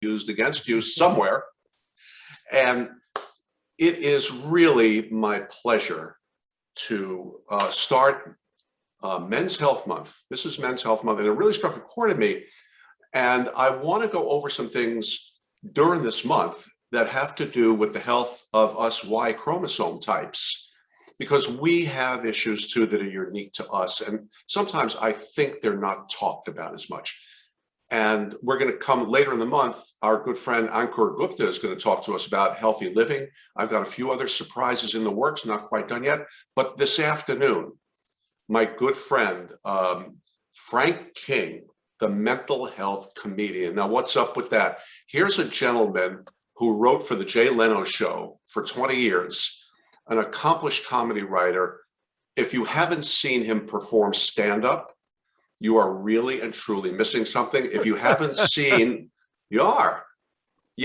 used against you somewhere. And it is really my pleasure to start Men's Health Month. This is Men's Health Month, and it really struck a chord in me. And I want to go over some things during this month that have to do with the health of us Y chromosome types, because we have issues too that are unique to us. And sometimes I think they're not talked about as much. And we're going to come later in the month. Our good friend Ankur Gupta is going to talk to us about healthy living. I've got a few other surprises in the works, not quite done yet. But this afternoon, my good friend, Frank King, the mental health comedian. Now, what's up with that? Here's a gentleman who wrote for the Jay Leno show for 20 years, an accomplished comedy writer. If you haven't seen him perform stand-up, you are really and truly missing something. If you haven't seen, you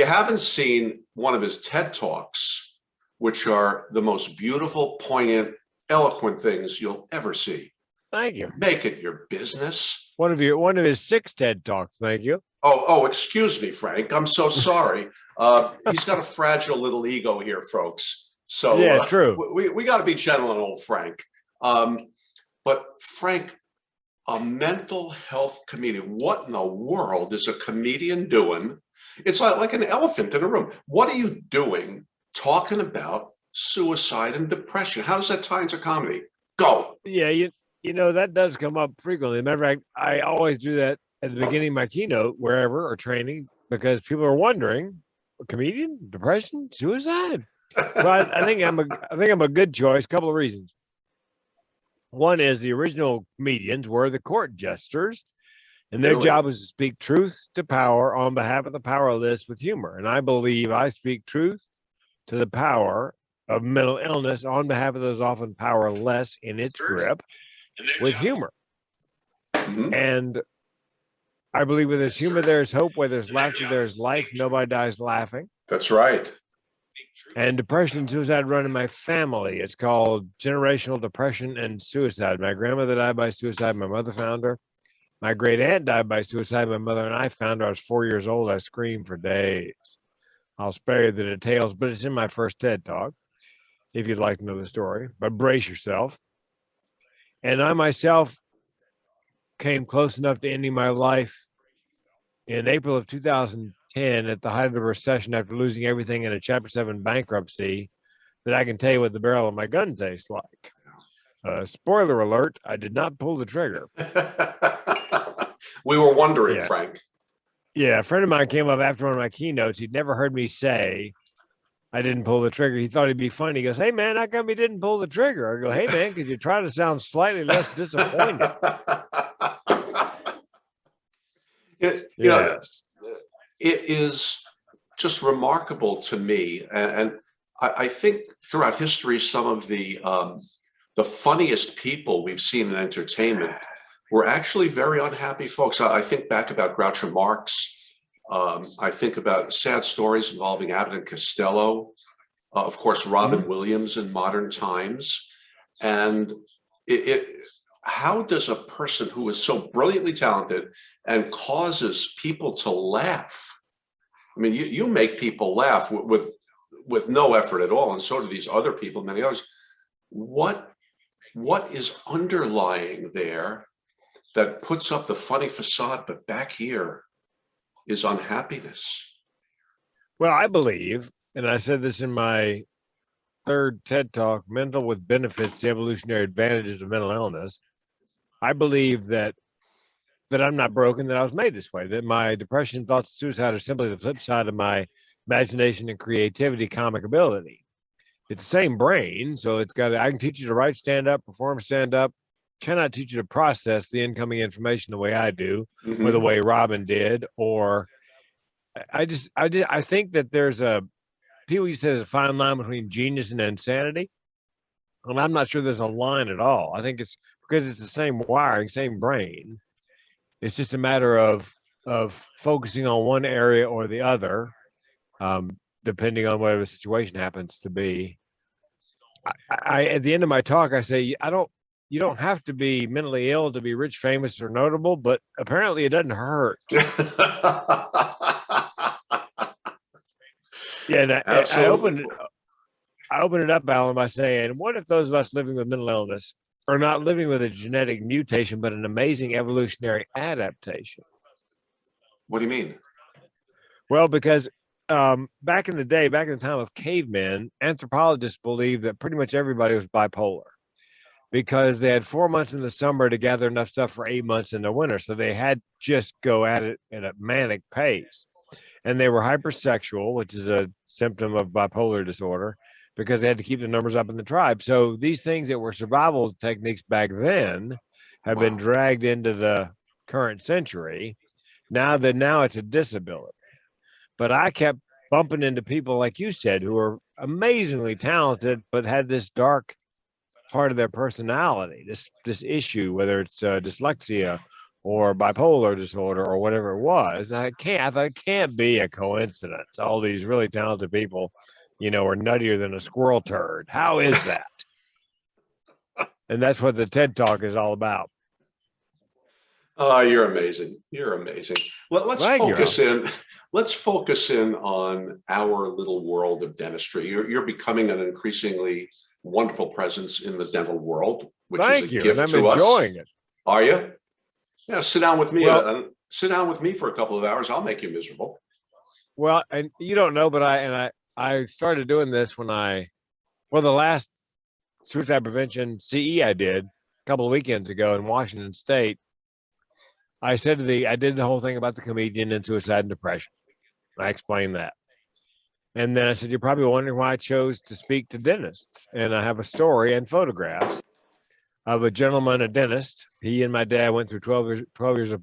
haven't seen one of his TED Talks, which are the most beautiful, poignant, eloquent things you'll ever see. Thank you. Make it your business. One of his 6 TED Talks. Thank you. Oh, excuse me, Frank. I'm so sorry. He's got a fragile little ego here, folks. So yeah, true. We got to be gentle on old Frank. But Frank, a mental health comedian. What in the world is a comedian doing? It's like an elephant in a room. What are you doing talking about suicide and depression? How does that tie into comedy? Go. Yeah, you know, that does come up frequently. Matter of fact, I always do that at the beginning of my keynote, wherever, or training, because people are wondering, a comedian, depression, suicide. Well, I think I'm a good choice. A couple of reasons. One is the original comedians were the court jesters, and their job was to speak truth to power on behalf of the powerless with humor. And I believe I speak truth to the power of mental illness on behalf of those often powerless in its grip with humor. Mm-hmm. And I believe where there's humor, there's hope. Where there's laughter, there's life. Nobody dies laughing. That's right. And depression and suicide run in my family. It's called generational depression and suicide. My grandmother died by suicide. My mother found her. My great aunt died by suicide. My mother and I found her. I was 4 years old. I screamed for days. I'll spare you the details, but it's in my first TED Talk, if you'd like to know the story. But brace yourself. And I myself came close enough to ending my life in April of 2010 at the height of the recession after losing everything in a Chapter 7 bankruptcy that I can tell you what the barrel of my gun tastes like. Spoiler alert, I did not pull the trigger. We were wondering, Frank. Yeah, a friend of mine came up after one of my keynotes. He'd never heard me say I didn't pull the trigger. He thought he'd be funny. He goes, "Hey, man, how come you didn't pull the trigger?" I go, "Hey, man, could you try to sound slightly less disappointed?" You know, it is just remarkable to me. And I think throughout history, some of the funniest people we've seen in entertainment were actually very unhappy folks. I think back about Groucho Marx. I think about sad stories involving Abbott and Costello. Of course, Robin Williams in modern times. And how does a person who is so brilliantly talented and causes people to laugh? I mean, you make people laugh with no effort at all, and so do these other people, many others. What is underlying there that puts up the funny facade, but back here is unhappiness? Well, I believe, and I said this in my third TED Talk, Mental with Benefits, the Evolutionary Advantages of Mental Illness. I believe that I'm not broken, that I was made this way, that my depression, thoughts, suicide are simply the flip side of my imagination and creativity, comic ability. It's the same brain, so I can teach you to write stand-up, perform stand-up, cannot teach you to process the incoming information the way I do, or the way Robin did, or I think that people used to say there's a fine line between genius and insanity. And I'm not sure there's a line at all. I think it's because it's the same wiring, same brain. It's just a matter of focusing on one area or the other, depending on whatever the situation happens to be. I at the end of my talk, I say, you don't have to be mentally ill to be rich, famous, or notable, but apparently it doesn't hurt. Yeah, and Absolutely. I opened it up, Alan, by saying, what if those of us living with mental illness are not living with a genetic mutation, but an amazing evolutionary adaptation? What do you mean? Well, because back in the day, back in the time of cavemen, anthropologists believed that pretty much everybody was bipolar because they had 4 months in the summer to gather enough stuff for 8 months in the winter. So they had to just go at it at a manic pace. And they were hypersexual, which is a symptom of bipolar disorder, because they had to keep the numbers up in the tribe. So these things that were survival techniques back then have been Wow. dragged into the current century. Now it's a disability. But I kept bumping into people like you said who are amazingly talented, but had this dark part of their personality, this issue, whether it's dyslexia or bipolar disorder or whatever it was. And I thought it can't be a coincidence. All these really talented people, are nuttier than a squirrel turd. How is that? And that's what the TED Talk is all about. Oh, you're amazing. You're amazing. Let's Thank you, focus Al. in. Let's focus in on our little world of dentistry. You're becoming an increasingly wonderful presence in the dental world, which is a Thank you. And gift I'm to us. enjoying it. Are you? Yeah, sit down with me. Well, Sit down with me for a couple of hours. I'll make you miserable. well, and you don't know, but I started doing this the last suicide prevention CE I did a couple of weekends ago in Washington State. I did the whole thing about the comedian and suicide and depression. I explained that. And then I said, you're probably wondering why I chose to speak to dentists. And I have a story and photographs of a gentleman, a dentist. He and my dad went through 12 years of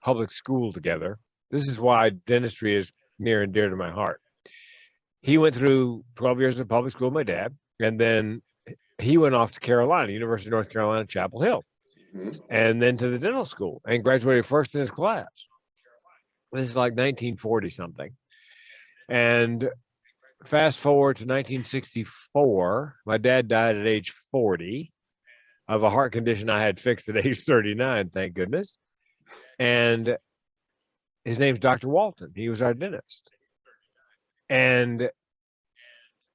public school together. This is why dentistry is near and dear to my heart. He went through 12 years of public school, my dad, and then he went off to Carolina, University of North Carolina, Chapel Hill, Mhm. and then to the dental school and graduated first in his class. This is like 1940 something. And fast forward to 1964, my dad died at age 40 of a heart condition I had fixed at age 39, thank goodness. And his name's Dr. Walton. He was our dentist. And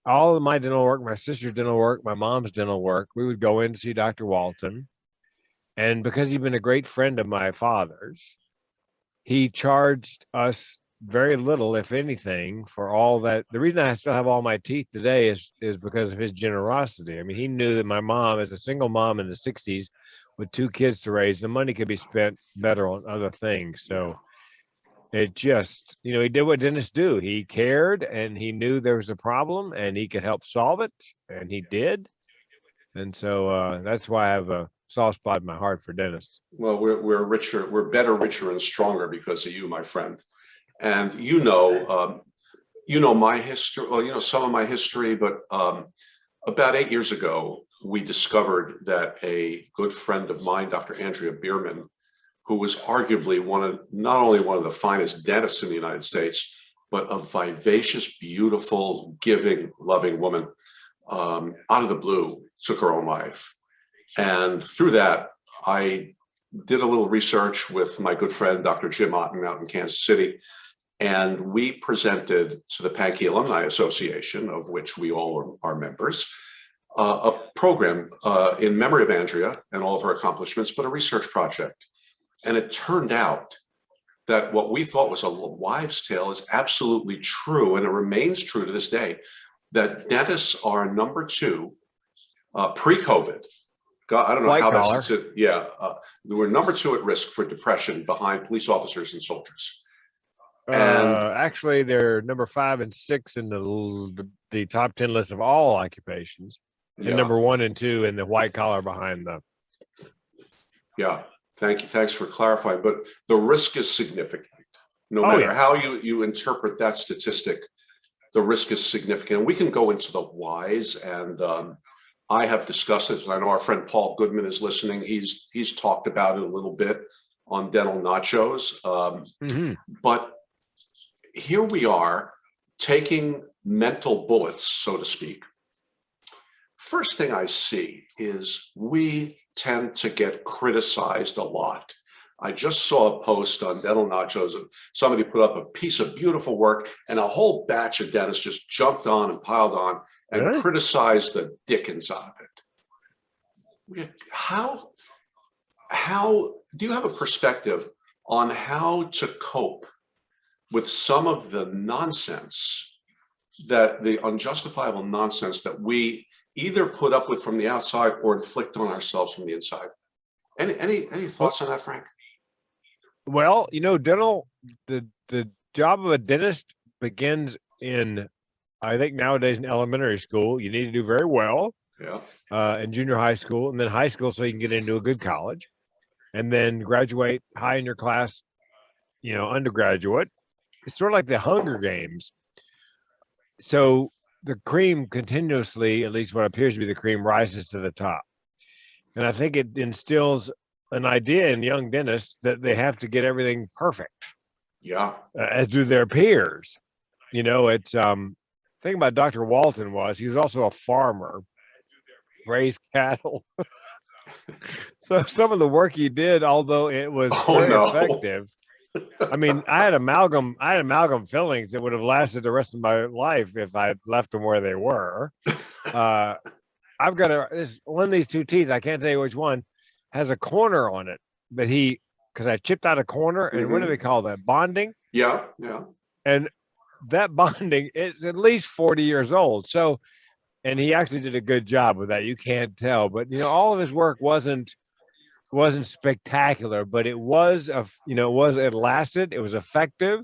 all of my dental work, my sister's dental work, my mom's dental work, we would go in to see Dr. Walton. And because he'd been a great friend of my father's, he charged us very little, if anything, for all that. The reason I still have all my teeth today is because of his generosity. I mean, he knew that my mom, as a single mom in the 60s with 2 kids to raise, the money could be spent better on other things. So it just, he did what dentists do. He cared and he knew there was a problem and he could help solve it. And he did. And so that's why I have a soft spot in my heart for dentists. Well, we're richer, we're better, richer, and stronger because of you, my friend. And my history. Well, some of my history, but about 8 years ago, we discovered that a good friend of mine, Dr. Andrea Bierman, who was arguably not only one of the finest dentists in the United States, but a vivacious, beautiful, giving, loving woman, out of the blue took her own life. And through that, I did a little research with my good friend, Dr. Jim Otten out in Kansas City, and we presented to the Pankey Alumni Association, of which we all are members, a program in memory of Andrea and all of her accomplishments, but a research project. And it turned out that what we thought was a wives' tale is absolutely true, and it remains true to this day, that dentists are number 2 pre-COVID. God, I don't know White how collar. that's, yeah. We're number 2 at risk for depression behind police officers and soldiers. And Actually, they're number 5 and 6 in the top 10 list of all occupations, and yeah, number 1 and 2 in the white collar behind them. yeah. Thank you. Thanks for clarifying. But the risk is significant. No matter how you interpret that statistic, the risk is significant. And we can go into the whys, and I have discussed this. I know our friend Paul Goodman is listening. He's talked about it a little bit on Dental Nachos. But here we are taking mental bullets, so to speak. First thing I see is we tend to get criticized a lot. I just saw a post on Dental Nachos of somebody put up a piece of beautiful work and a whole batch of dentists just jumped on and piled on and Really? criticized the dickens out of it. How do you have a perspective on how to cope with some of the nonsense, that the unjustifiable nonsense that we either put up with from the outside or inflict on ourselves from the inside? Any thoughts on that, Frank? Well, the job of a dentist begins in, I think nowadays in elementary school. You need to do very well in junior high school, and then high school so you can get into a good college, and then graduate high in your class, undergraduate. It's sort of like the Hunger Games. So the cream continuously, at least what appears to be the cream, rises to the top. And I think it instills an idea in young dentists that they have to get everything perfect. Yeah. As do their peers. It's thing about Dr. Walton was he was also a farmer, raised cattle. So some of the work he did, although it was very effective. I mean, I had amalgam fillings that would have lasted the rest of my life if I left them where they were. I've got one of these two teeth, I can't tell you which one, has a corner on it that because I chipped out a corner, and what do they call that? Bonding? Yeah. And that bonding is at least 40 years old. So, and he actually did a good job with that. You can't tell, but all of his work wasn't spectacular, but it lasted, it was effective,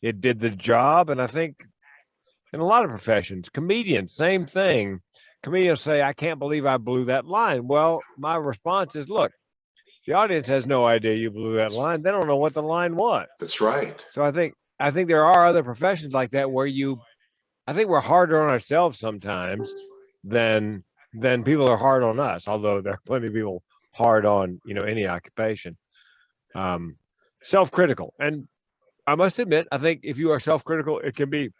it did the job. And I think in a lot of professions, comedians, same thing. Comedians say, I can't believe I blew that line. Well, my response is, look, the audience has no idea you blew that line. They don't know what the line was. That's right. So I think there are other professions like that where I think we're harder on ourselves sometimes than people are hard on us, although there are plenty of people hard on, any occupation. Self-critical. And I must admit, I think if you are self-critical, it can be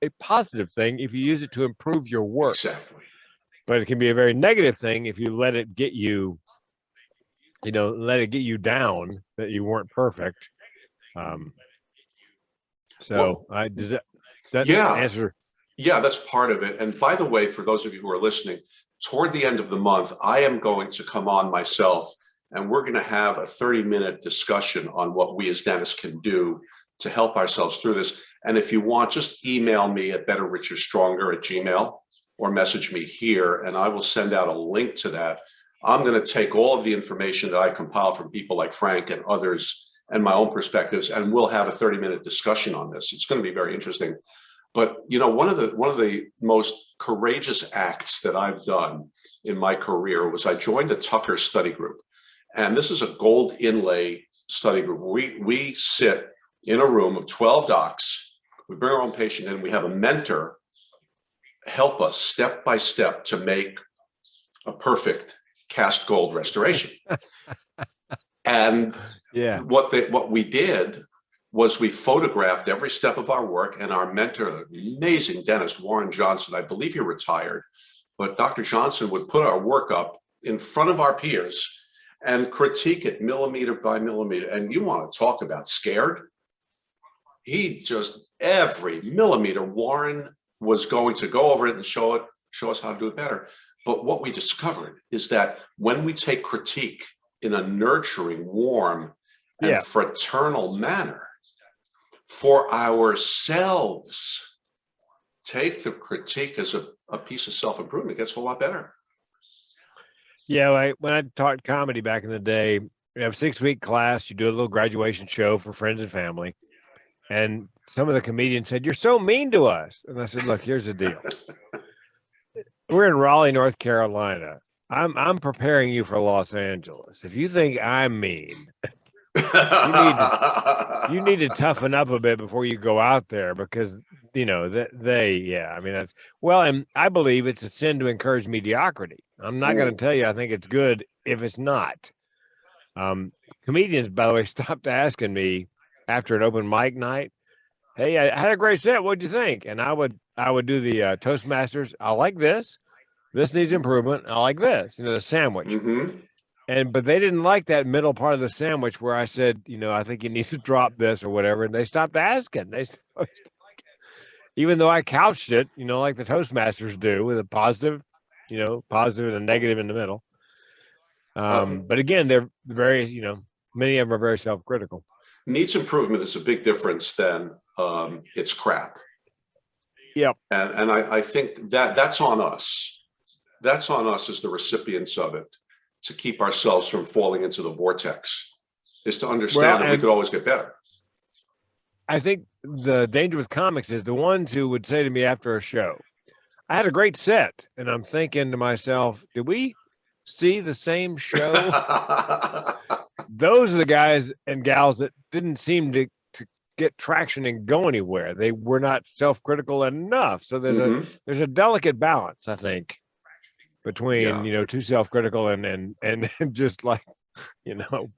a positive thing if you use it to improve your work. Exactly. But it can be a very negative thing if you let it get you, down, that you weren't perfect. Does that answer? Yeah, that's part of it. And by the way, for those of you who are listening, toward the end of the month, I am going to come on myself, and we're going to have a 30-minute discussion on what we as dentists can do to help ourselves through this. And if you want, just email me at betterricherstronger@gmail.com or message me here, and I will send out a link to that. I'm going to take all of the information that I compile from people like Frank and others and my own perspectives, and we'll have a 30-minute discussion on this. It's going to be very interesting. But one of the most courageous acts that I've done in my career was I joined the Tucker study group. And this is a gold inlay study group. We sit in a room of 12 docs. We bring our own patient in. We have a mentor help us step by step to make a perfect cast gold restoration. And what we did was we photographed every step of our work, and our mentor, amazing dentist, Warren Johnson, I believe he retired, but Dr. Johnson would put our work up in front of our peers and critique it millimeter by millimeter. And you want to talk about scared? He just, every millimeter, Warren was going to go over it and show us how to do it better. But what we discovered is that when we take critique in a nurturing, warm, and fraternal manner for ourselves, take the critique as a piece of self-improvement, it gets a whole lot better. Yeah, when I taught comedy back in the day, we have a 6-week class, you do a little graduation show for friends and family. And some of the comedians said, "You're so mean to us." And I said, "Look, here's the deal. We're in Raleigh, North Carolina. I'm preparing you for Los Angeles. If you think I'm mean, you need to toughen up a bit before you go out there, because and I believe it's a sin to encourage mediocrity. I'm not going to tell you I think it's good if it's not. Comedians, by the way, stopped asking me after an open mic night, "Hey, I had a great set. What'd you think?" And I would do the Toastmasters. I like this. This needs improvement. I like this. The sandwich. Mm-hmm. but they didn't like that middle part of the sandwich where I said, I think you need to drop this or whatever, and they stopped asking. Even though I couched it, like the Toastmasters do, with a positive, positive and a negative in the middle. Uh, But again, they're very, many of them are very self-critical. Needs improvement is a big difference than it's crap. Yep. And I think that's on us. That's on us as the recipients of it, to keep ourselves from falling into the vortex, is to understand that we could always get better. I think the danger with comics is the ones who would say to me after a show, I had a great set. And I'm thinking to myself, did we see the same show? Those are the guys and gals that didn't seem to get traction and go anywhere. They were not self-critical enough. So there's a delicate balance, I think, between too self-critical and just like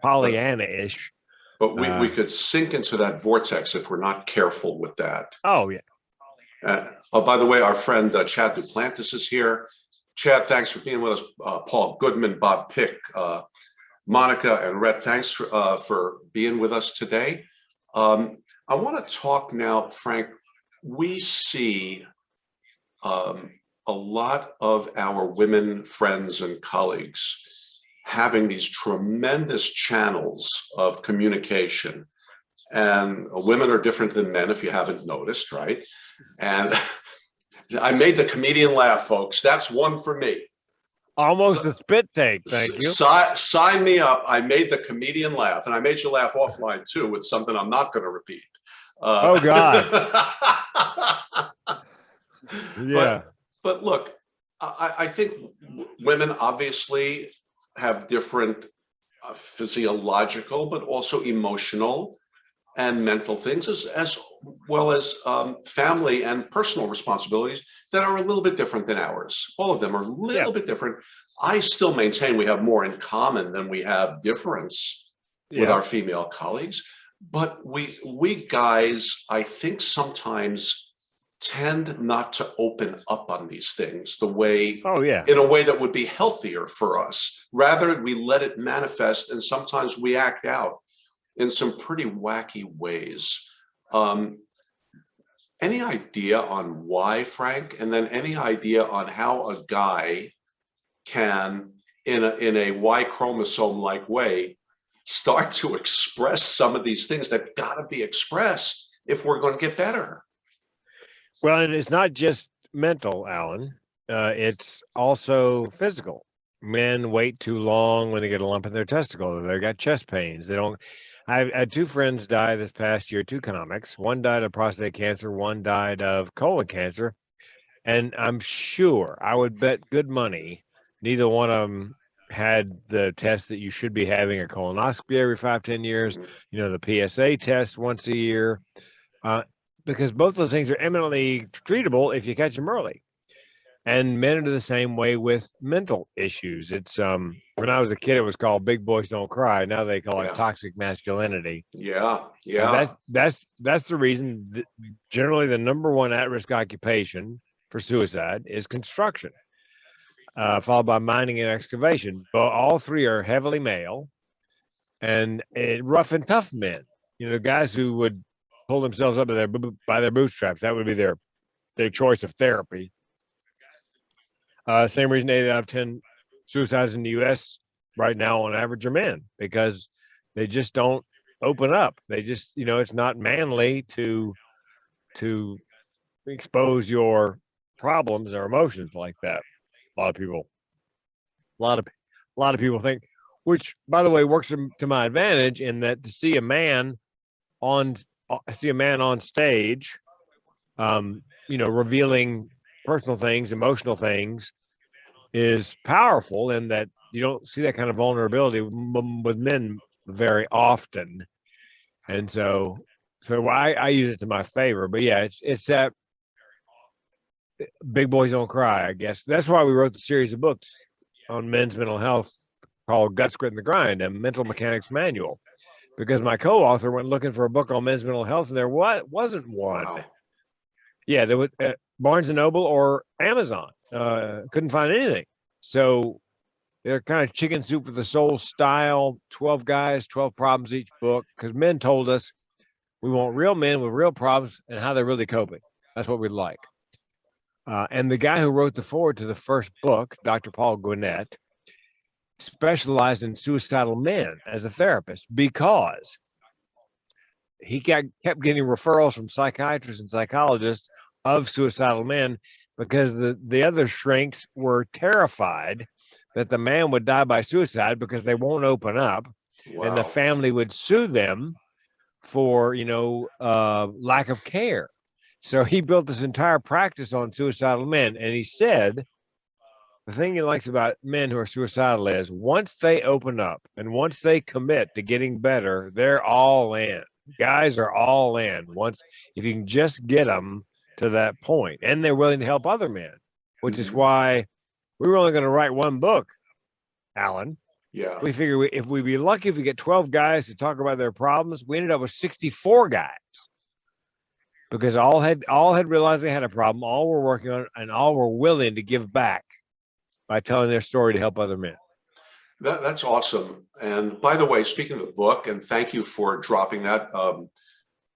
Pollyanna-ish. But we could sink into that vortex if we're not careful with that. Oh yeah. Oh, by the way, our friend Chad Duplantis is here. Chad, thanks for being with us. Paul Goodman, Bob Pick, Monica, and Rhett, thanks for being with us today. I want to talk now, Frank. We see a lot of our women friends and colleagues having these tremendous channels of communication. And women are different than men, if you haven't noticed, right? And I made the comedian laugh, folks. That's one for me. Almost a spit take, thank you. Sign me up. I made the comedian laugh, and I made you laugh offline too with something I'm not going to repeat. Oh God! Yeah. But look, I think women obviously have different physiological, but also emotional and mental things, as well as family and personal responsibilities that are a little bit different than ours. All of them are a little bit different. I still maintain we have more in common than we have difference with our female colleagues. But we guys, I think, sometimes tend not to open up on these things in a way that would be healthier for us. Rather, we let it manifest, and sometimes we act out in some pretty wacky ways. Any idea on why, Frank? And then any idea on how a guy can, in a Y chromosome-like way, start to express some of these things that got to be expressed if we're going to get better? Well, and it's not just mental, Alan. It's also physical. Men wait too long when they get a lump in their testicle. They've got chest pains. They don't. I had two friends die this past year, two comics. One died of prostate cancer, one died of colon cancer. And I'm sure, I would bet good money, neither one of them had the test that you should be having, a colonoscopy every 5-10 years, the PSA test once a year, because both those things are eminently treatable if you catch them early. And men are the same way with mental issues. It's when I was a kid, it was called Big Boys Don't Cry. Now they call it toxic masculinity. Yeah. That's the reason that generally the number one at-risk occupation for suicide is construction, followed by mining and excavation. But all three are heavily male and rough and tough men. Guys who would pull themselves up by their bootstraps. That would be their choice of therapy. Same reason 8 out of 10 suicides in the U.S. right now on average are men, because they just don't open up. They just, it's not manly to expose your problems or emotions like that. A lot of people think, which by the way works to my advantage, in that to see a man on stage, revealing personal things, emotional things, is powerful, in that you don't see that kind of vulnerability with men very often. And so I use it to my favor. But yeah, it's that Big Boys Don't Cry, I guess. That's why we wrote the series of books on men's mental health called Guts, Grit, and the Grind, a mental mechanics manual, because my co-author went looking for a book on men's mental health, and there wasn't one. Wow. Yeah, there was Barnes & Noble or Amazon. Couldn't find anything. So They're kind of chicken soup for the soul style, 12 guys, 12 problems each book, because men told us we want real men with real problems and how they're really coping. That's what we'd like. And the guy who wrote the foreword to the first book, Dr. Paul Gwinnett, specialized in suicidal men as a therapist because he kept getting referrals from psychiatrists and psychologists of suicidal men because the other shrinks were terrified that the man would die by suicide because they won't open up and the Wow. family would sue them for lack of care. So he built this entire practice on suicidal men, and he said the thing he likes about men who are suicidal is once they open up and once they commit to getting better, they're all in. Guys are all in once if you can just get them to that point, and they're willing to help other men, which is why we were only going to write one book, Alan. Yeah. We figure if we'd be lucky if we get 12 guys to talk about their problems, we ended up with 64 guys because all had realized they had a problem, all were working on it, and all were willing to give back by telling their story to help other men. That's awesome. And by the way, speaking of the book, and thank you for dropping that.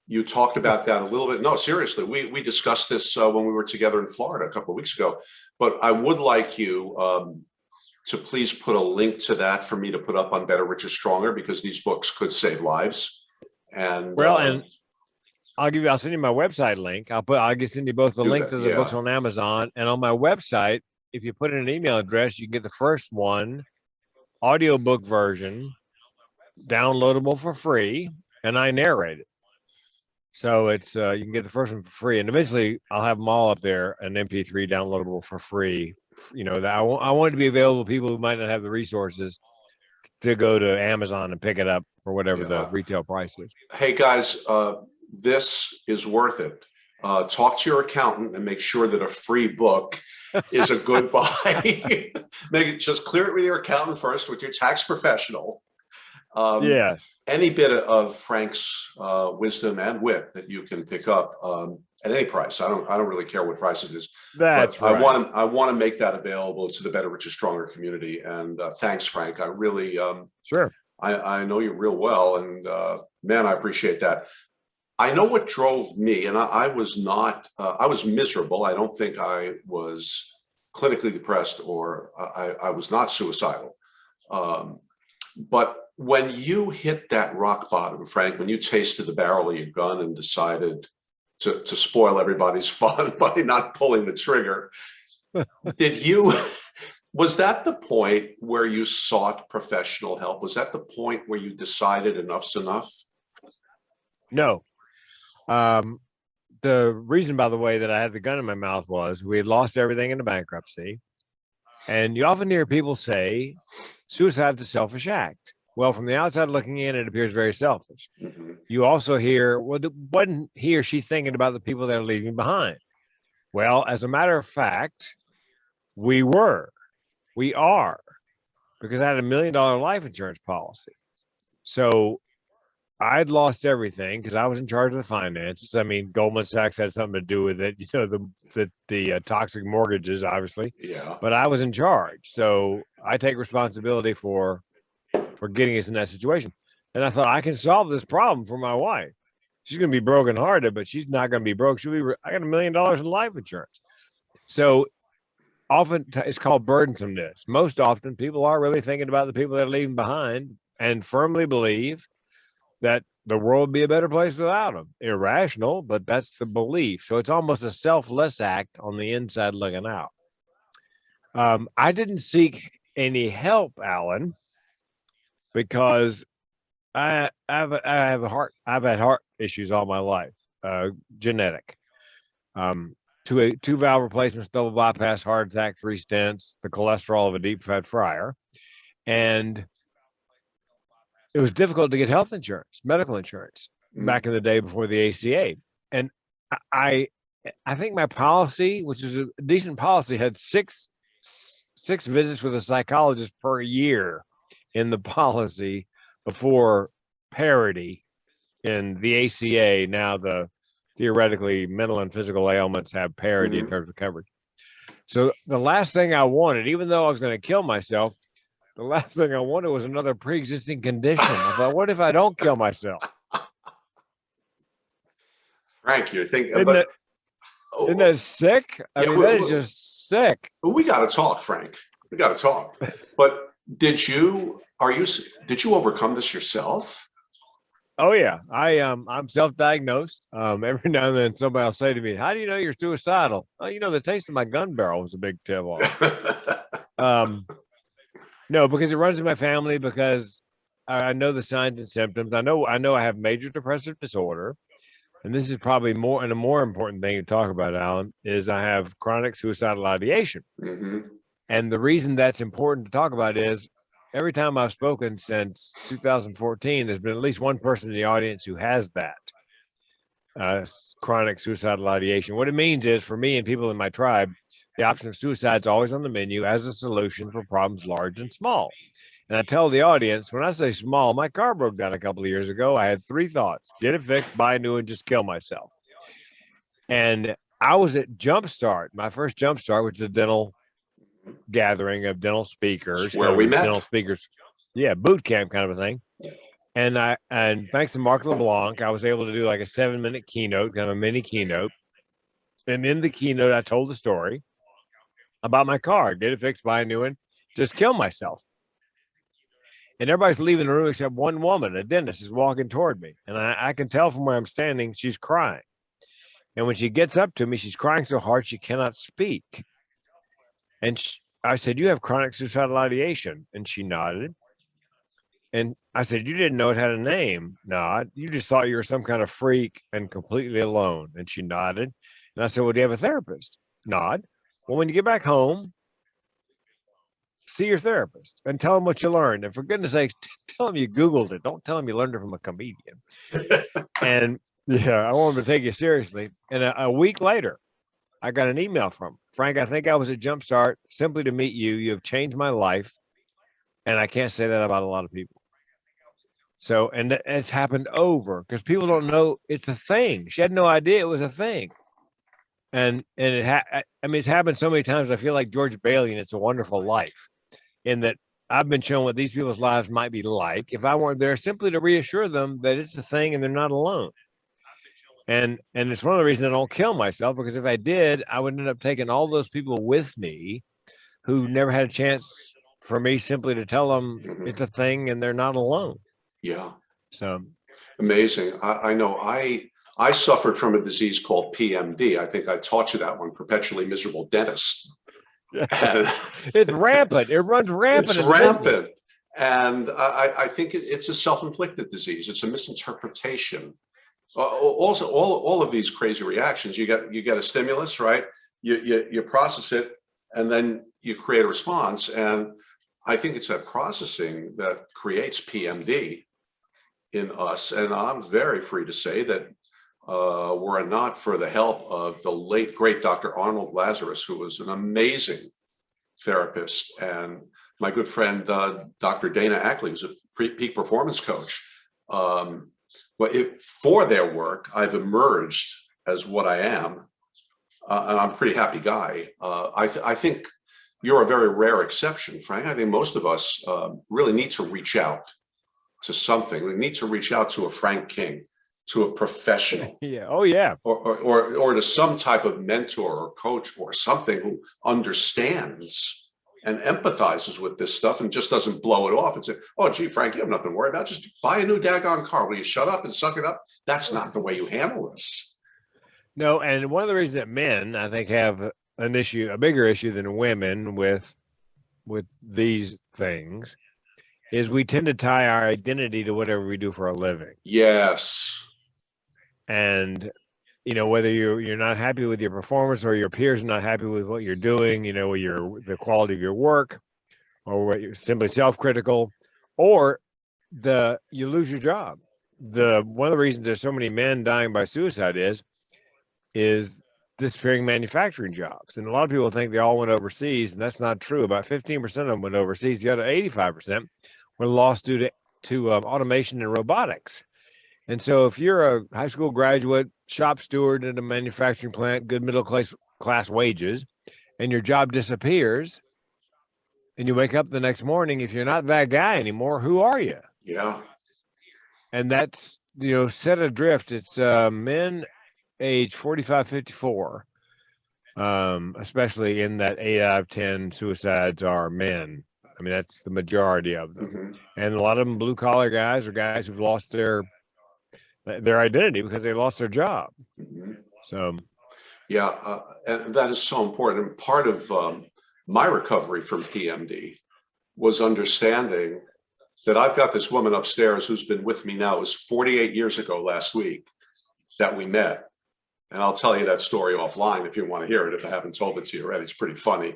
You talked about that a little bit. No, seriously, we discussed this when we were together in Florida a couple of weeks ago. But I would like you to please put a link to that for me to put up on Better, Richer, Stronger, because these books could save lives. And and I'll send you my website link. I'll send you both the link to the books on Amazon, and on my website, if you put in an email address, you can get the first one, audiobook version, downloadable for free, and I narrate it. So it's you can get the first one for free, and eventually I'll have them all up there, an MP3 downloadable for free. That I want it to be available to people who might not have the resources to go to Amazon and pick it up for whatever the retail price is. Hey guys, this is worth it. Talk to your accountant and make sure that a free book is a good buy. Just clear it with your accountant first, with your tax professional. Yes. Any bit of Frank's wisdom and wit that you can pick up at any price. I don't really care what price it is. That's right. I want to make that available to the Better, Richer, Stronger community. And thanks, Frank. I really sure. I know you real well, and man, I appreciate that. I know what drove me, and I was not, I was miserable. I don't think I was clinically depressed, or I was not suicidal. But when you hit that rock bottom, Frank, when you tasted the barrel of your gun and decided to spoil everybody's fun by not pulling the trigger, was that the point where you sought professional help? Was that the point where you decided enough's enough? No. The reason, by the way, that I had the gun in my mouth was we had lost everything in the bankruptcy. And you often hear people say suicide is a selfish act. Well, from the outside looking in, it appears very selfish. Mm-hmm. You also hear, well, wasn't he or she thinking about the people they're leaving behind? Well, as a matter of fact, we are, because I had $1 million life insurance policy. So I'd lost everything because I was in charge of the finances. I mean, Goldman Sachs had something to do with it, the toxic mortgages, obviously. Yeah. But I was in charge. So I take responsibility for getting us in that situation. And I thought, I can solve this problem for my wife. She's going to be brokenhearted, but she's not going to be broke. I got $1 million in life insurance. So often it's called burdensomeness. Most often people are really thinking about the people they're leaving behind and firmly believe that the world would be a better place without them. Irrational, but that's the belief. So it's almost a selfless act on the inside looking out. I didn't seek any help, Alan, because I've had heart issues all my life, genetic. Two valve replacements, double bypass, heart attack, 3 stents, the cholesterol of a deep fat fryer, and it was difficult to get health insurance, medical insurance, back in the day before the ACA. And I think my policy, which is a decent policy, had six visits with a psychologist per year in the policy before parity in the ACA. Now the theoretically mental and physical ailments have parity in terms of coverage. So the last thing I wanted, even though I was going to kill myself, the last thing I wanted was another pre-existing condition. I thought, what if I don't kill myself? Frank, you're thinking, Isn't but that, isn't that sick? I yeah, mean, that is just sick. we got to talk, Frank. We got to talk. But did you overcome this yourself? Oh yeah, I'm self-diagnosed. Every now and then somebody will say to me, "How do you know you're suicidal?" Oh, the taste of my gun barrel was a big tip off. No, because it runs in my family. Because I know the signs and symptoms. I know I have major depressive disorder, and this is probably more and a more important thing to talk about, Alan, is I have chronic suicidal ideation. Mhm. And the reason that's important to talk about is every time I've spoken since 2014, there's been at least one person in the audience who has that chronic suicidal ideation. What it means is for me and people in my tribe, the option of suicide is always on the menu as a solution for problems large and small. And I tell the audience, when I say small, my car broke down a couple of years ago. I had three thoughts: get it fixed, buy a new one, just kill myself. And I was at Jumpstart, my first Jumpstart, which is a dental gathering of dental speakers, It's where we met. dental speakers, yeah, boot camp kind of a thing. And thanks to Mark LeBlanc, I was able to do like a 7-minute keynote, kind of a mini keynote. And in the keynote, I told the story about my car, get it fixed, buy a new one, just kill myself. And everybody's leaving the room except one woman, a dentist, is walking toward me. And I can tell from where I'm standing, she's crying. And when she gets up to me, she's crying so hard she cannot speak. And I said, "You have chronic suicidal ideation." And she nodded. And I said, "You didn't know it had a name." "Nod. You just thought you were some kind of freak and completely alone." And she nodded. And I said, "Well, do you have a therapist?" "Nod. Well, when you get back home, see your therapist and tell him what you learned. And for goodness sakes, tell him you Googled it. Don't tell him you learned it from a comedian." And yeah, I want him to take you seriously. And a week later, I got an email from Frank. "I think I was at Jumpstart simply to meet you. You have changed my life." And I can't say that about a lot of people. So, and it's happened over because people don't know it's a thing. She had no idea it was a thing. And I mean, it's happened so many times. I feel like George Bailey in It's a Wonderful Life, in that I've been shown what these people's lives might be like if I weren't there simply to reassure them that it's a thing and they're not alone. And it's one of the reasons I don't kill myself, because if I did, I would end up taking all those people with me who never had a chance for me simply to tell them it's a thing and they're not alone. Yeah. So Amazing. I know I suffered from a disease called PMD. I think I taught you that one, perpetually miserable dentist. And it's rampant. It runs rampant. it's rampant. And I think it's a self-inflicted disease. It's a misinterpretation. Also, all of these crazy reactions, you get a stimulus, right? You process it, and then you create a response. And I think it's that processing that creates PMD in us. And I'm very free to say that were it not for the help of the late, great Dr. Arnold Lazarus, who was an amazing therapist, and my good friend, Dr. Dana Ackley, who's a peak performance coach. For their work, I've emerged as what I am. And I'm a pretty happy guy. I think you're a very rare exception, Frank. I think most of us really need to reach out to something. We need to reach out to a Frank King, to a professional. Yeah. Oh, yeah. Or to some type of mentor or coach or something who understands and empathizes with this stuff and just doesn't blow it off and say, "Oh, gee, Frank, you have nothing to worry about. Just buy a new daggone car. Will you shut up and suck it up?" That's not the way you handle this. No, and one of the reasons that men, I think, have an issue, a bigger issue than women with these things, is we tend to tie our identity to whatever we do for a living. Yes. And whether you're not happy with your performance, or your peers are not happy with what you're doing, with the quality of your work, or what you're simply self-critical, or you lose your job. One of the reasons there's so many men dying by suicide is disappearing manufacturing jobs. And a lot of people think they all went overseas, and that's not true. About 15% of them went overseas. The other 85% were lost due to automation and robotics. And so if you're a high school graduate, shop steward at a manufacturing plant, good middle class wages, and your job disappears, And you wake up the next morning, if you're not that guy anymore, who are you? Yeah. And that's, set adrift. It's men age 45, 54, especially in that 8 out of 10 suicides are men. I mean, that's the majority of them. Mhm. And a lot of them blue collar guys or guys who've lost their identity because they lost their job. Mhm. So, Yeah, and that is so important. And part of my recovery from PMD was understanding that I've got this woman upstairs who's been with me now. It was 48 years ago last week that we met. And I'll tell you that story offline if you want to hear it, if I haven't told it to you already. It's pretty funny.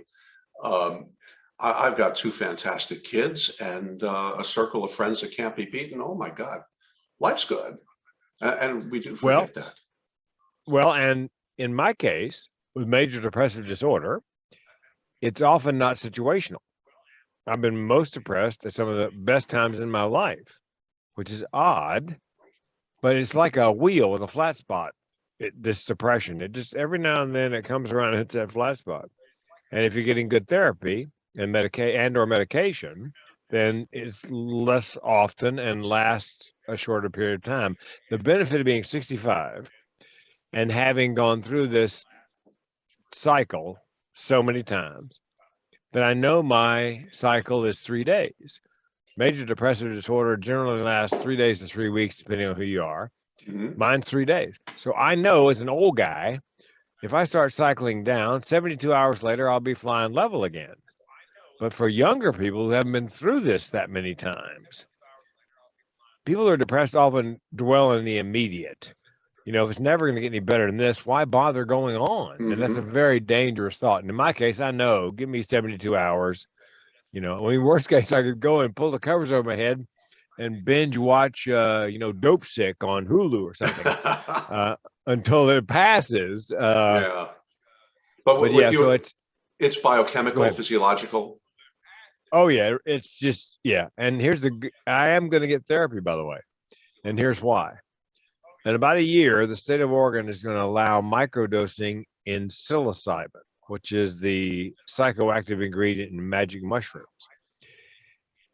Um, I've got two fantastic kids and a circle of friends that can't be beaten. Oh my God, life's good. And we do well, forget that. and in my case, with major depressive disorder, it's often not situational. I've been most depressed at some of the best times in my life, which is odd, but it's like a wheel with a flat spot. This depression, it just every now and then it comes around and hits that flat spot. And if you're getting good therapy and or medication, then it's less often and lasts a shorter period of time. The benefit of being 65 and having gone through this cycle so many times that I know my cycle is 3 days. Major depressive disorder generally lasts 3 days to 3 weeks, depending on who you are. Mhm. Mine's 3 days. So I know as an old guy, if I start cycling down, 72 hours later, I'll be flying level again. But for younger people who haven't been through this that many times, people who are depressed often dwell in the immediate. If it's never going to get any better than this, why bother going on? And that's a Mhm. very dangerous thought. And in my case, I know, give me 72 hours. Worst case, I could go and pull the covers over my head and binge watch, Dope Sick on Hulu or something until it passes. Yeah. But But with yeah, so you, it's go biochemical, ahead. physiological. Oh yeah, it's just yeah. And I am going to get therapy, by the way, and here's why. In about a year, the state of Oregon is going to allow microdosing in psilocybin, which is the psychoactive ingredient in magic mushrooms.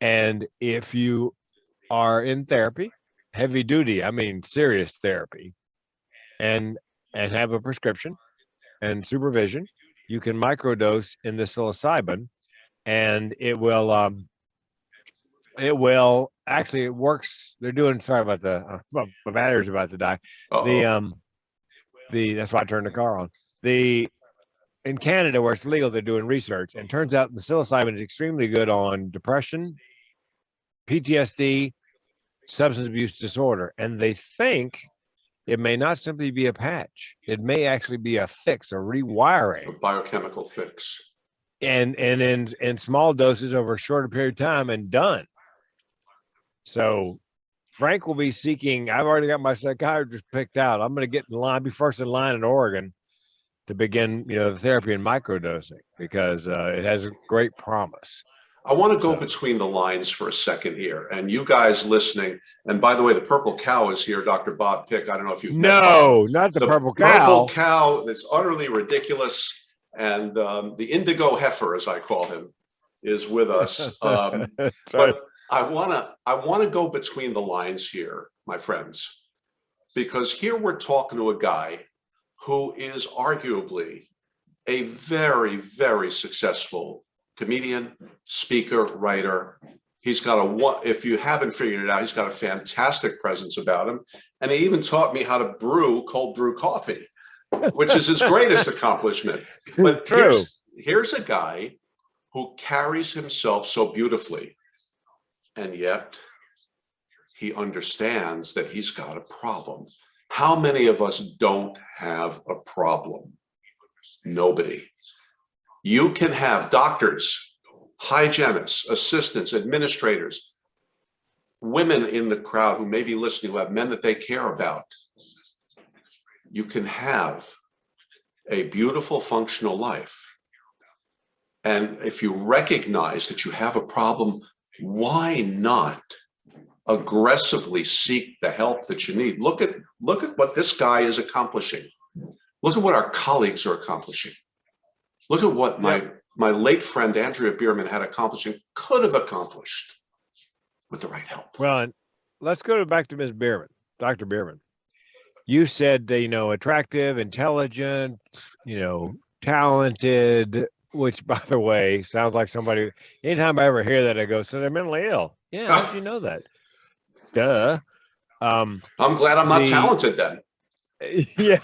And if you are in therapy, heavy duty, I mean serious therapy, and have a prescription and supervision, you can microdose in the psilocybin, and it will actually it works. They're doing sorry about my battery's about to die. The Uh-oh. that's why I turned the car on. The In Canada where it's legal, they're doing research, and turns out the psilocybin is extremely good on depression, PTSD, substance abuse disorder, and they think it may not simply be a patch. It may actually be a fix, a rewiring, A biochemical fix. and in small doses over a shorter period of time and done. So Frank will be seeking. I've already got my psychiatrist picked out. I'm going to get in line, be first in line in Oregon to begin, the therapy and microdosing because it has great promise. I want to go So between the lines for a second here. And you guys listening, and by the way, the purple cow is here, Dr. Bob Pick. I don't know if you've met Bob. no, not the The purple purple cow. cow that's utterly ridiculous. And the indigo heifer, as I call him, is with us. Sorry. But I want to go between the lines here, my friends, because here we're talking to a guy who is arguably a very, very successful comedian, speaker, writer. He's got if you haven't figured it out, he's got a fantastic presence about him. And he even taught me how to brew cold brew coffee, which is his greatest accomplishment. But True. here's a guy who carries himself so beautifully, and yet he understands that he's got a problem. How many of us don't have a problem? Nobody. You can have doctors, hygienists, assistants, administrators, women in the crowd who may be listening who have men that they care about. You can have a beautiful, functional life. And if you recognize that you have a problem, why not aggressively seek the help that you need? Look at what this guy is accomplishing. Look at what our colleagues are accomplishing. Look at what my my late friend Andrea Bierman had accomplished and could have accomplished with the right help. Well, and let's go back to Ms. Bierman, Dr. Bierman. You said, attractive, intelligent, talented, which, by the way, sounds like somebody, anytime I ever hear that, I go, so they're mentally ill. Yeah, how'd you know that? Duh. I'm glad I'm not talented then. Yeah,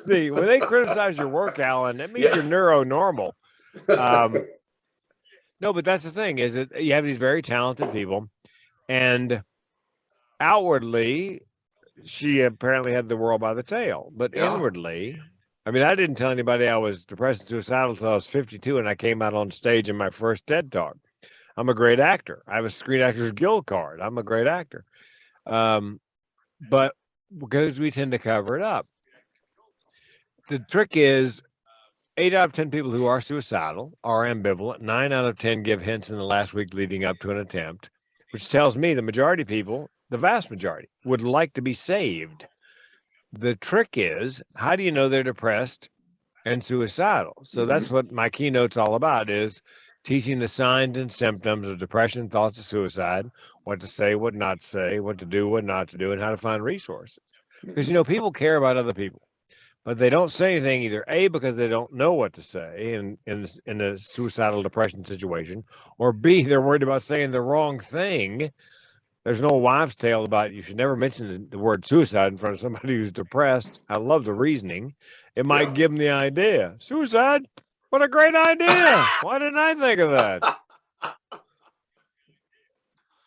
see, when they criticize your work, Alan, that means you're neuronormal. No, but that's the thing, is that you have these very talented people, and outwardly, she apparently had the world by the tail, but inwardly, I mean, I didn't tell anybody I was depressed and suicidal until I was 52 and I came out on stage in my first TED Talk. I'm a great actor. I have a Screen Actors Guild card. I'm a great actor. But because we tend to cover it up. The trick is 8 out of 10 people who are suicidal are ambivalent. 9 out of 10 give hints in the last week leading up to an attempt, which tells me the majority of people, the vast majority, would like to be saved. The trick is, how do you know they're depressed and suicidal? So that's what my keynote's all about, is teaching the signs and symptoms of depression, thoughts of suicide, what to say, what not to say, what to do, what not to do, and how to find resources. Because, people care about other people, but they don't say anything, either A, because they don't know what to say in a suicidal depression situation, or B, they're worried about saying the wrong thing. There's no wives' tale about you should never mention the word suicide in front of somebody who's depressed. I love the reasoning. It might give them the idea. Suicide? What a great idea. Why didn't I think of that?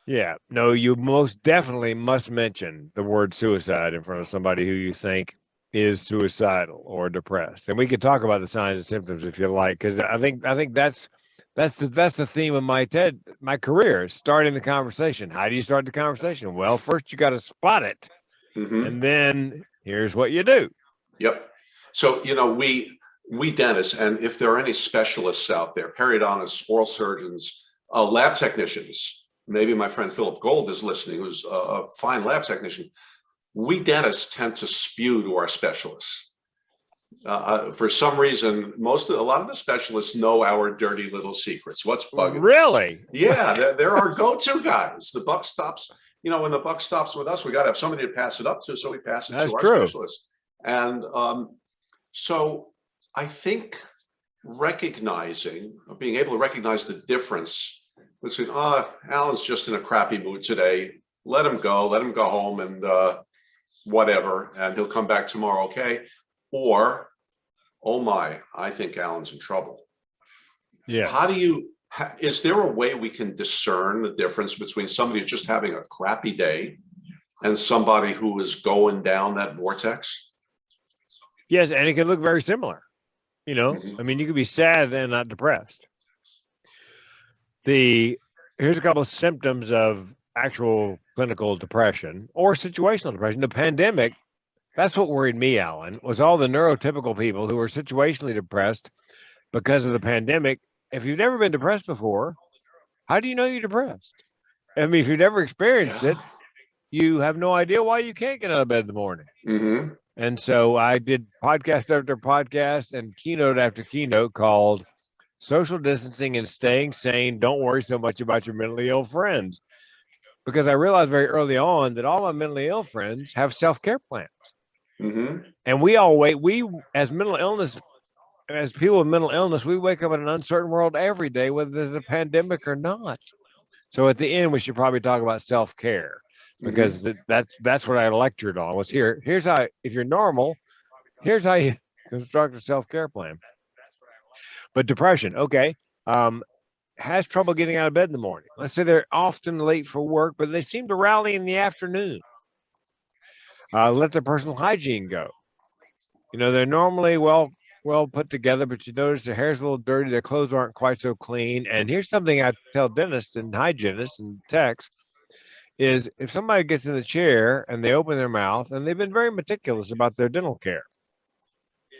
Yeah, no, you most definitely must mention the word suicide in front of somebody who you think is suicidal or depressed. And we could talk about the signs and symptoms if you like, because I think that's the theme of my career, starting the conversation. How do you start the conversation? Well, first you got to spot it, and then here's what you do. Yep. So we dentists, and if there are any specialists out there, periodontists, oral surgeons, lab technicians, maybe my friend Philip Gold is listening, who's a fine lab technician. We dentists tend to spew to our specialists. For some reason, a lot of the specialists know our dirty little secrets. What's bugging us? Really? Yeah, they're our go-to guys. The buck stops. When the buck stops with us, we got to have somebody to pass it up to. So we pass it to our specialists. And so I think being able to recognize the difference between, Alan's just in a crappy mood today. Let him go home and whatever, and he'll come back tomorrow, okay? Or, oh my, I think Alan's in trouble. Yeah. Is there a way we can discern the difference between somebody who's just having a crappy day and somebody who is going down that vortex? Yes, and it can look very similar. I mean, you could be sad and not depressed. Here's a couple of symptoms of actual clinical depression or situational depression. The pandemic, that's what worried me, Alan, was all the neurotypical people who were situationally depressed because of the pandemic. If you've never been depressed before, how do you know you're depressed? I mean, if you've never experienced it, you have no idea why you can't get out of bed in the morning. And so I did podcast after podcast and keynote after keynote called Social Distancing and Staying Sane. Don't worry so much about your mentally ill friends. Because I realized very early on that all my mentally ill friends have self-care plans. And we all wait. As people with mental illness, we wake up in an uncertain world every day, whether there's a pandemic or not. So at the end, we should probably talk about self-care, because that's what I lectured on. Here's how, if you're normal, here's how you construct a self-care plan. But depression, okay, has trouble getting out of bed in the morning. Let's say they're often late for work, but they seem to rally in the afternoon. Let their personal hygiene go. They're normally well put together, but you notice their hair's a little dirty, their clothes aren't quite so clean. And here's something I tell dentists and hygienists and techs is, if somebody gets in the chair and they open their mouth and they've been very meticulous about their dental care,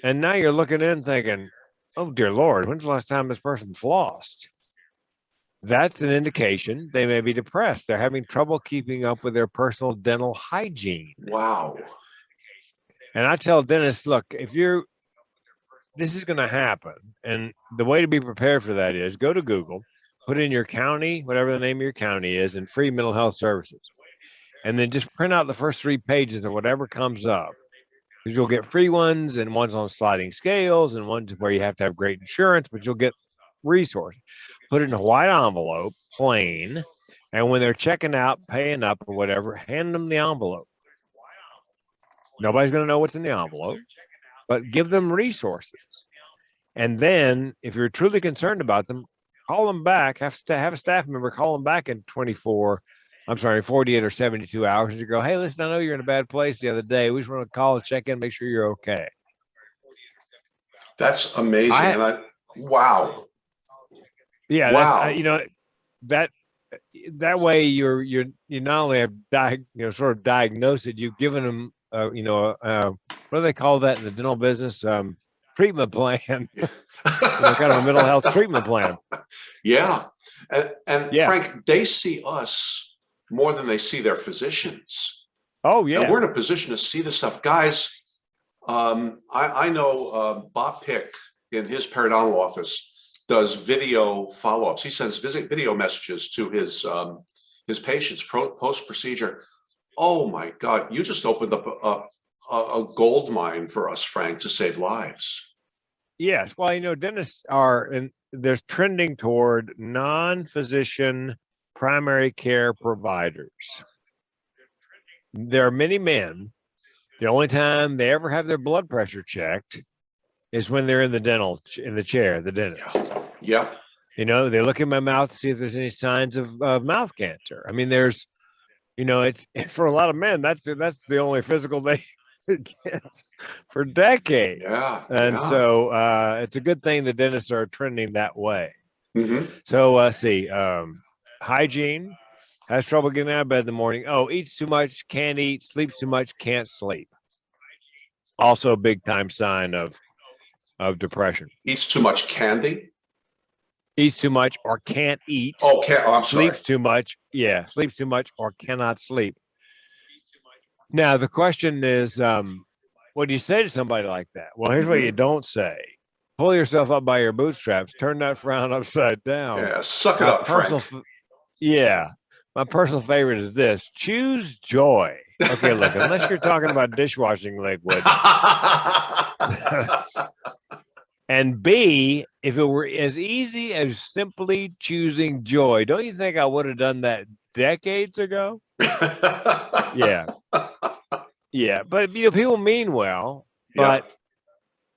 and now you're looking in thinking, oh dear Lord, when's the last time this person flossed? That's an indication they may be depressed. They're having trouble keeping up with their personal dental hygiene. Wow. And I tell dentists, look, if you're this is going to happen. And the way to be prepared for that is go to Google, put in your county, whatever the name of your county is, and free mental health services. And then just print out the first 3 pages of whatever comes up. You'll get free ones and ones on sliding scales and ones where you have to have great insurance, but you'll get resources. Put it in a white envelope, plain, and when they're checking out, paying up or whatever, hand them the envelope. Nobody's going to know what's in the envelope, but give them resources. And then if you're truly concerned about them, call them back, have a staff member call them back in 48 or 72 hours and you go, hey, listen, I know you're in a bad place the other day. We just want to call and check in, make sure you're okay. That's amazing. Wow. Yeah. Wow. That way you not only have sort of diagnosed it, you've given them, what do they call that in the dental business? Treatment plan, kind of a mental health treatment plan. Yeah. And Frank, they see us more than they see their physicians. Oh, yeah. And we're in a position to see this stuff. Guys, I know Bob Pick in his periodontal office does video follow-ups. He sends video messages to his patients post-procedure. Oh my God, you just opened up a gold mine for us, Frank, to save lives. Yes. Well, dentists there's trending toward non-physician primary care providers. There are many men, the only time they ever have their blood pressure checked is when they're in the chair, the dentist. Yeah. They look in my mouth to see if there's any signs of mouth cancer. I mean, there's, it's for a lot of men, that's the only physical they get for decades. Yeah. And so it's a good thing the dentists are trending that way. Mm-hmm. So see, hygiene, has trouble getting out of bed in the morning. Oh, eats too much, can't eat, sleeps too much, can't sleep. Also a big time sign of depression. Eats too much candy. Eats too much or can't eat. Oh, I'm sleeps sorry. too much. Yeah, sleeps too much or cannot sleep. Now the question is, what do you say to somebody like that? Well, here's what you don't say. Pull yourself up by your bootstraps. Turn that frown upside down. Yeah, suck it up, Frank. My personal favorite is this: choose joy. Okay, look, unless you're talking about dishwashing liquid. And B, if it were as easy as simply choosing joy, don't you think I would have done that decades ago? Yeah. Yeah. But people mean well, but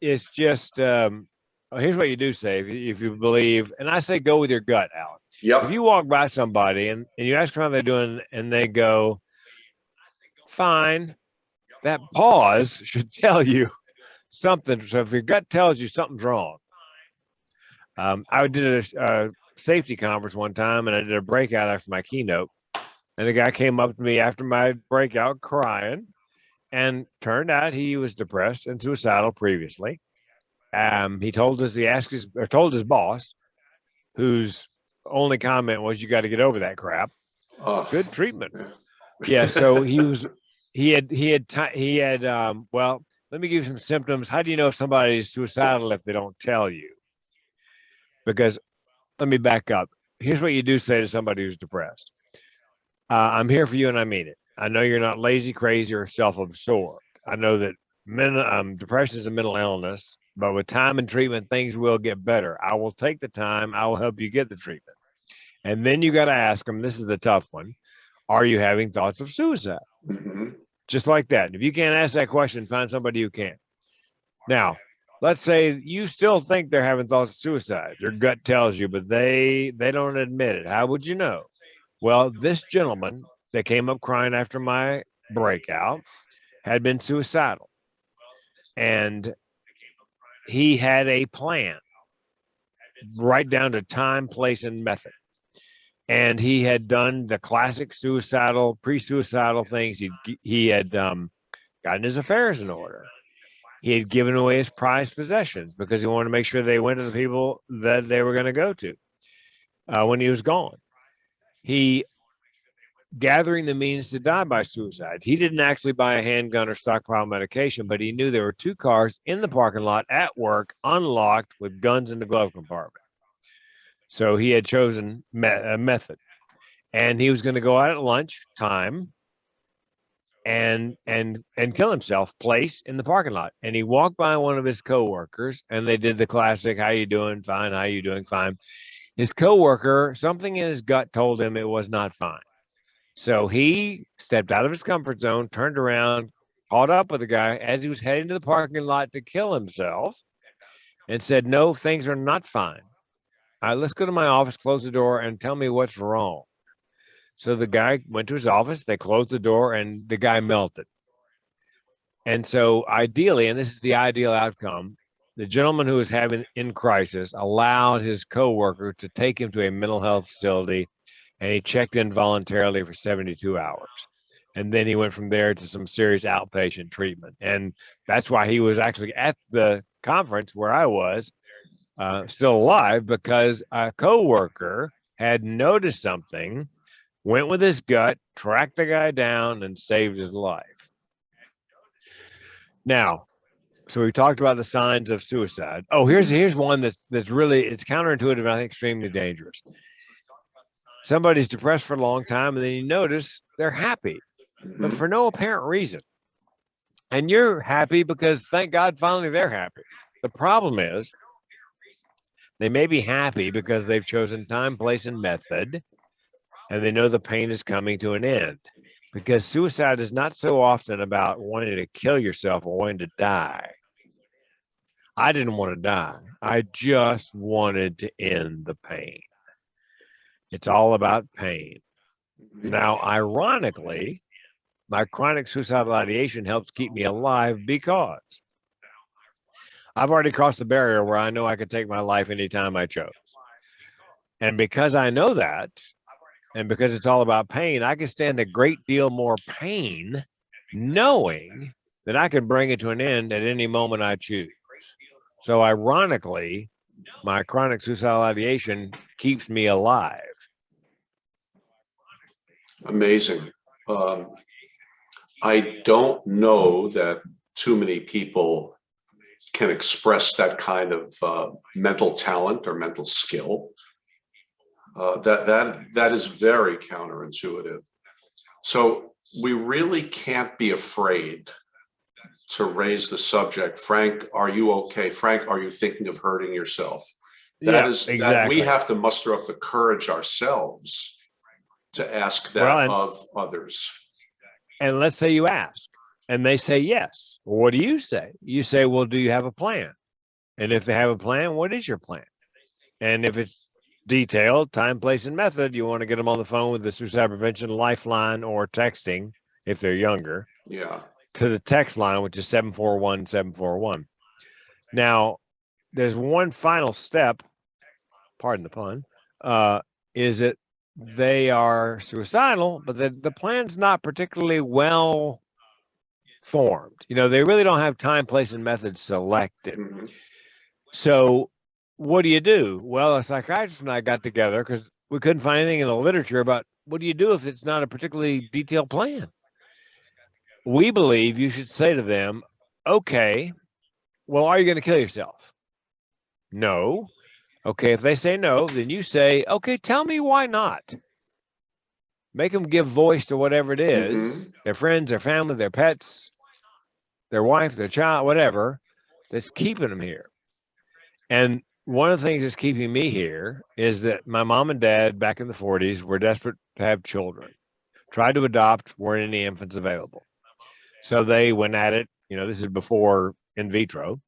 it's just here's what you do say if you believe, and I say go with your gut, Alan. Yep. If you walk by somebody and you ask them how they're doing and they go, fine, that pause should tell you something. So if your gut tells you something's wrong. I did a safety conference one time and I did a breakout after my keynote. And the guy came up to me after my breakout crying, and turned out he was depressed and suicidal previously. He told his boss, whose only comment was, "You got to get over that crap." Good treatment. Yeah. So he had. Well, let me give you some symptoms. How do you know if somebody is suicidal if they don't tell you? Because let me back up. Here's what you do say to somebody who's depressed. I'm here for you and I mean it. I know you're not lazy, crazy, or self-absorbed. I know that depression is a mental illness, but with time and treatment, things will get better. I will take the time. I will help you get the treatment. And then you got to ask them, this is the tough one, are you having thoughts of suicide? Mm-hmm. Just like that. If you can't ask that question, find somebody who can. Now, let's say you still think they're having thoughts of suicide. Your gut tells you, but they don't admit it. How would you know? Well, this gentleman that came up crying after my breakout had been suicidal. And he had a plan right down to time, place, and method. And he had done the classic pre-suicidal things. He had gotten his affairs in order. He had given away his prized possessions because he wanted to make sure they went to the people that they were going to go to when he was gone. He gathering the means to die by suicide. He didn't actually buy a handgun or stockpile medication, but he knew there were 2 cars in the parking lot at work, unlocked, with guns in the glove compartment. So he had chosen a method, and he was going to go out at lunch time and kill himself, place in the parking lot. And he walked by one of his coworkers, and they did the classic, "How you doing? Fine. How you doing? Fine." His coworker, something in his gut told him it was not fine. So he stepped out of his comfort zone, turned around, caught up with the guy as he was heading to the parking lot to kill himself, and said, "No, things are not fine. Let's go to my office, close the door, and tell me what's wrong." So the guy went to his office, they closed the door, and the guy melted. And so ideally, and this is the ideal outcome, the gentleman who was having in crisis allowed his coworker to take him to a mental health facility, and he checked in voluntarily for 72 hours. And then he went from there to some serious outpatient treatment. And that's why he was actually at the conference where I was, still alive, because a coworker had noticed something, went with his gut, tracked the guy down, and saved his life. Now, so we talked about the signs of suicide. Oh, here's one that's really, it's counterintuitive and I think extremely dangerous. Somebody's depressed for a long time, and then you notice they're happy, but for no apparent reason. And you're happy because, thank God, finally they're happy. The problem is they may be happy because they've chosen time, place, and method, and they know the pain is coming to an end. Because suicide is not so often about wanting to kill yourself or wanting to die. I didn't want to die. I just wanted to end the pain. It's all about pain. Now, ironically, my chronic suicidal ideation helps keep me alive because I've already crossed the barrier where I know I could take my life anytime I chose. And because I know that, and because it's all about pain, I can stand a great deal more pain knowing that I can bring it to an end at any moment I choose. So ironically, my chronic suicidal ideation keeps me alive. Amazing. I don't know that too many people can express that kind of mental talent or mental skill. That is very counterintuitive. So we really can't be afraid to raise the subject. Frank, are you okay? Frank, are you thinking of hurting yourself? That is exactly. that we have to muster up the courage ourselves to ask that of others. And let's say you ask and they say yes. Well, what do you say? You say, well, do you have a plan? And if they have a plan, what is your plan? And if it's detailed, time, place, and method, you want to get them on the phone with the Suicide Prevention Lifeline or texting if they're younger. Yeah. To the text line, which is 741-741. Now, there's one final step, pardon the pun, is that they are suicidal, but the plan's not particularly well formed. You know, they really don't have time, place, and method selected. Mm-hmm. So what do? Well, a psychiatrist and I got together because we couldn't find anything in the literature about what do you do if it's not a particularly detailed plan. We believe you should say to them, okay, well, are you going to kill yourself? No. Okay, if they say no, then you say, okay, tell me why not. Make them give voice to whatever it is, their friends, their family, their pets, their wife, their child, whatever, that's keeping them here. And one of the things that's keeping me here is that my mom and dad back in the 40s were desperate to have children, tried to adopt, weren't any infants available. So they went at it, you know, this is before in vitro.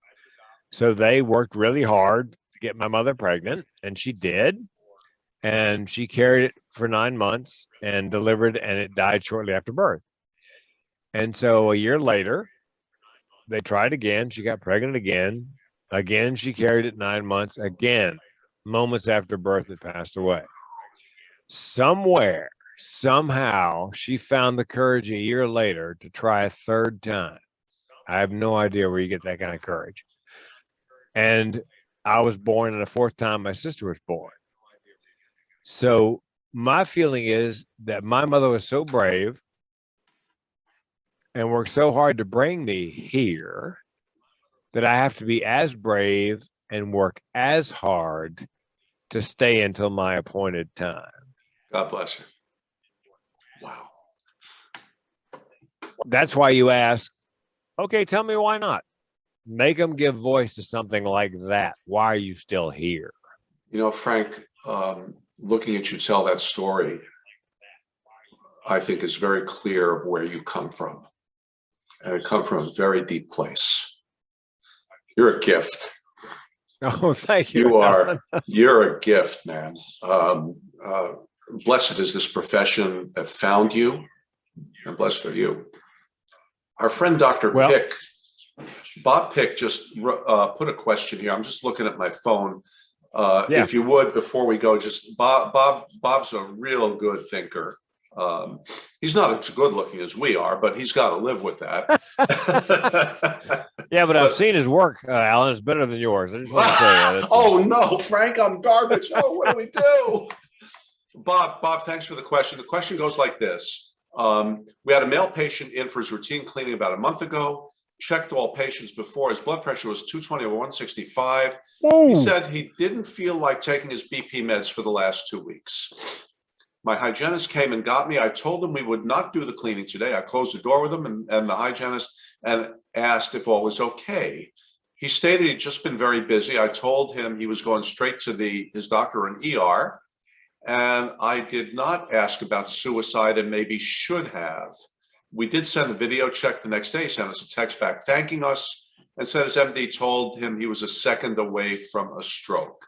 So they worked really hard to get my mother pregnant, and she did. And she carried it for 9 months and delivered, and it died shortly after birth. And so a year later, they tried again. She got pregnant again. Again, she carried it 9 months. Again, moments after birth, it passed away. Somewhere, somehow, she found the courage a year later to try a third time. I have no idea where you get that kind of courage. And I was born, and the fourth time my sister was born. So my feeling is that my mother was so brave and worked so hard to bring me here that I have to be as brave and work as hard to stay until my appointed time. God bless you. Wow. That's why you ask, okay, tell me why not? Make them give voice to something like that. Why are you still here? You know, Frank, looking at you tell that story, I think is very clear of where you come from. And it come from a very deep place. You're a gift. Oh, thank you. You're a gift, man. Blessed is this profession that found you, and blessed are you. Our friend Dr. Pick, Bob Pick, just put a question here. I'm just looking at my phone. If you would, before we go, just Bob's a real good thinker. He's not as good looking as we are, but he's got to live with that. Yeah, but I've seen his work, Alan. It's better than yours. I just want to say that. Oh no, Frank, I'm garbage. Oh, what do we do? Bob, thanks for the question. The question goes like this. We had a male patient in for his routine cleaning about a month ago. Checked all patients before. His blood pressure was 220 over 165. Ooh. He said he didn't feel like taking his BP meds for the last 2 weeks. My hygienist came and got me. I told him we would not do the cleaning today. I closed the door with him and the hygienist and asked if all was okay. He stated he'd just been very busy. I told him he was going straight to his doctor in ER. And I did not ask about suicide and maybe should have. We did send a video check the next day. He sent us a text back thanking us and said his MD told him he was a second away from a stroke.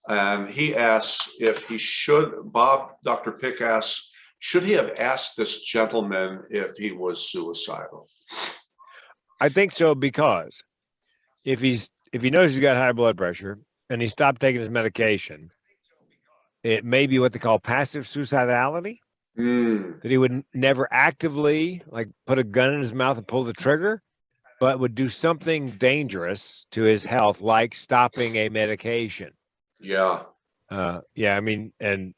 And he asks if he should, Dr. Pick asks, should he have asked this gentleman if he was suicidal? I think so, because if he knows he's got high blood pressure and he stopped taking his medication, it may be what they call passive suicidality. That he would never actively put a gun in his mouth and pull the trigger, but would do something dangerous to his health, like stopping a medication. Yeah. I mean, and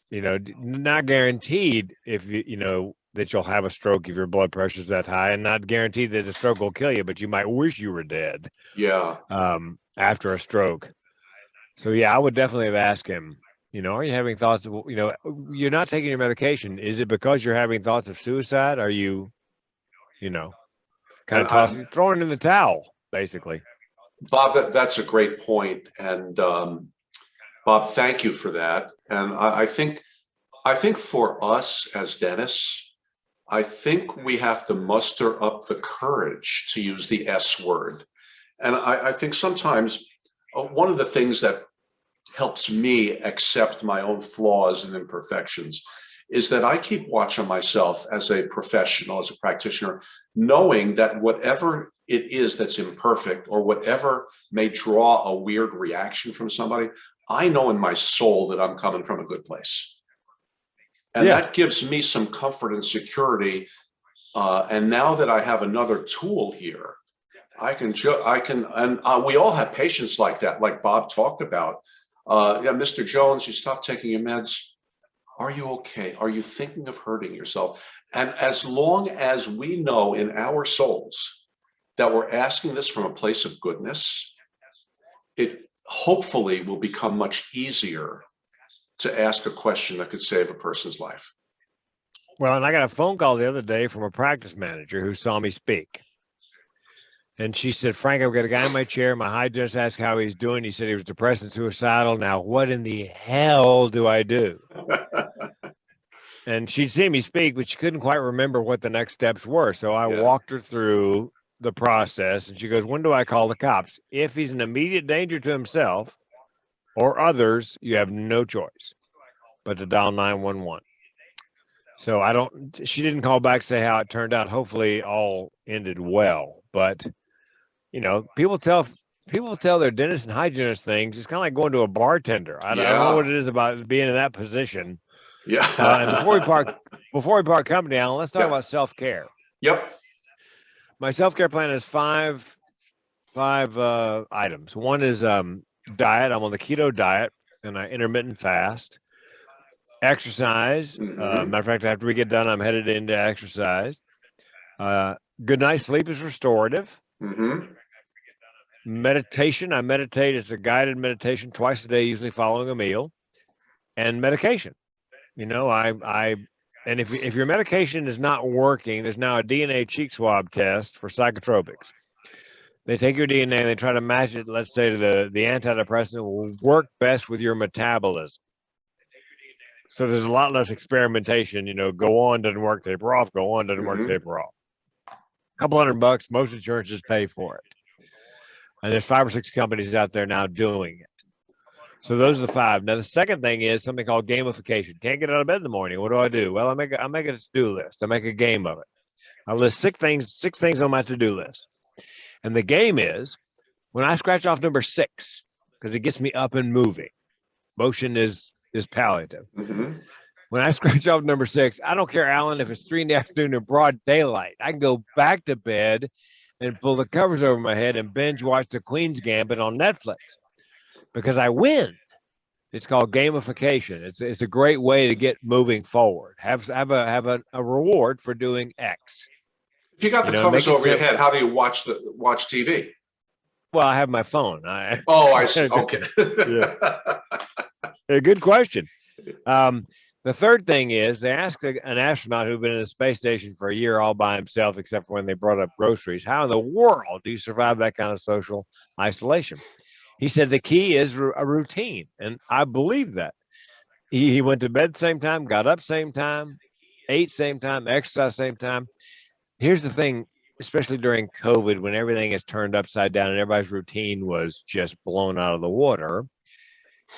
not guaranteed if that you'll have a stroke if your blood pressure is that high, and not guaranteed that the stroke will kill you, but you might wish you were dead. Yeah. After a stroke. So yeah, I would definitely have asked him, are you having thoughts of, you're not taking your medication. Is it because you're having thoughts of suicide? Are you, kind of throwing in the towel, basically? Bob, that's a great point. And Bob, thank you for that. And I think for us as dentists, I think we have to muster up the courage to use the S word. And I think sometimes one of the things that helps me accept my own flaws and imperfections is that I keep watching myself as a professional, as a practitioner, knowing that whatever it is that's imperfect or whatever may draw a weird reaction from somebody, I know in my soul that I'm coming from a good place. And that gives me some comfort and security. And now that I have another tool here, we all have patients like that, like Bob talked about. Mr. Jones, you stopped taking your meds. Are you okay? Are you thinking of hurting yourself? And as long as we know in our souls that we're asking this from a place of goodness, it hopefully will become much easier to ask a question that could save a person's life. Well, and I got a phone call the other day from a practice manager who saw me speak. And she said, Frank, I've got a guy in my chair. My hygienist asked how he's doing. He said he was depressed and suicidal. Now, what in the hell do I do? And she'd seen me speak, but she couldn't quite remember what the next steps were. So I walked her through the process. And she goes, when do I call the cops? If he's an immediate danger to himself or others, you have no choice but to dial 911. So she didn't call back to say how it turned out. Hopefully all ended well. But people tell their dentist and hygienist things. It's kind of like going to a bartender. I don't know what it is about being in that position. Yeah. And before we part company, Alan, let's talk about self-care. Yep. My self-care plan is five items. One is diet. I'm on the keto diet and I intermittent fast. exercise. Mhm. Matter of fact, after we get done, I'm headed into exercise. Good night's sleep is restorative. Mhm. Meditation, I meditate. It's a guided meditation twice a day, usually following a meal, and medication. You know, and if your medication is not working, there's now a DNA cheek swab test for psychotropics. They take your DNA and they try to match it, let's say, to the antidepressant will work best with your metabolism. So there's a lot less experimentation. You know, go on, doesn't work, taper off, go on, doesn't work, Mhm. taper off. A couple $100, most insurances pay for it. And there's 5 or 6 companies out there now doing it. So those are the 5. Now the second thing is something called gamification. Can't get out of bed in the morning. What do? Well, I make a to-do list. I make a game of it. I list 6 things on my to-do list. And the game is when I scratch off number 6, because it gets me up and moving. Motion is palliative. Mhm. When I scratch off number 6, I don't care, Alan, if it's 3 in the afternoon in broad daylight. I can go back to bed and pull the covers over my head and binge watch The Queen's Gambit on Netflix because I win. It's called gamification. It's a great way to get moving forward. Have a reward for doing X. If you got You the know, covers make it over your simple. head, how do you watch TV? Well, I have my phone. Oh, I see. Okay. Good question. The third thing is they asked an astronaut who'd been in the space station for a year all by himself, except for when they brought up groceries. How in the world do you survive that kind of social isolation? He said the key is a routine, and I believe that. He went to bed same time, got up same time, ate same time, exercised same time. Here's the thing, especially during COVID, when everything is turned upside down and everybody's routine was just blown out of the water,